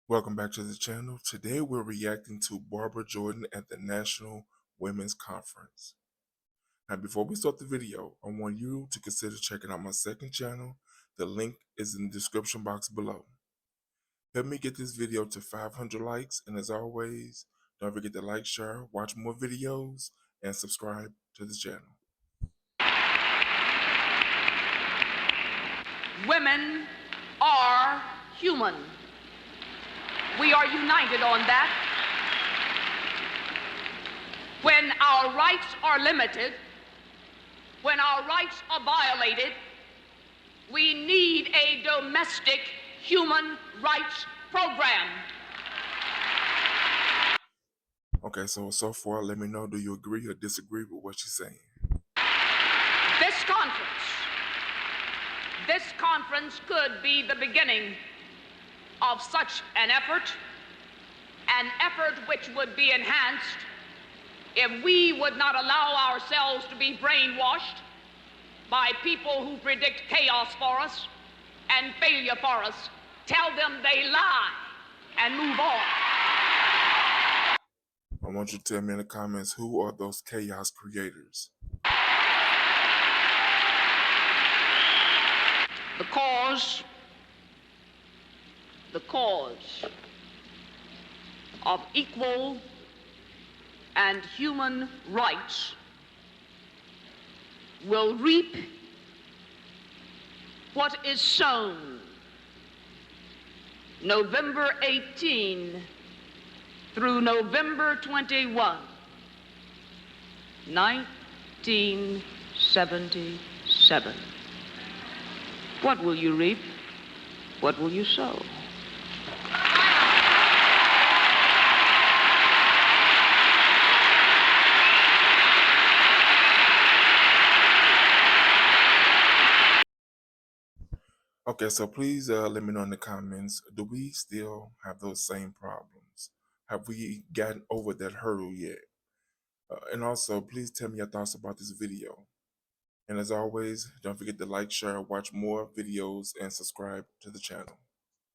Welcome back to the channel. Today we're reacting to Barbara Jordan at the National Women's Conference. Now before we start the video, I want you to consider checking out my second channel. The link is in the description box below. Help me get this video to 500 likes, and as always, don't forget to like, share, watch more videos, and subscribe to the channel. Women are human. We are united on that. When our rights are limited, when our rights are violated, we need a domestic human rights program. Okay, so far, let me know, do you agree or disagree with what she's saying? This conference could be the beginning of such an effort which would be enhanced if we would not allow ourselves to be brainwashed by people who predict chaos for us and failure for us. Tell them they lie and move on. I want you to tell me in the comments, who are those chaos creators? The cause of equal and human rights will reap what is sown. November 18 through November 21, 1977. What will you reap? What will you sow? Okay, so please let me know in the comments, do we still have those same problems? Have we gotten over that hurdle yet? And also, please tell me your thoughts about this video. And as always, don't forget to like, share, watch more videos, and subscribe to the channel.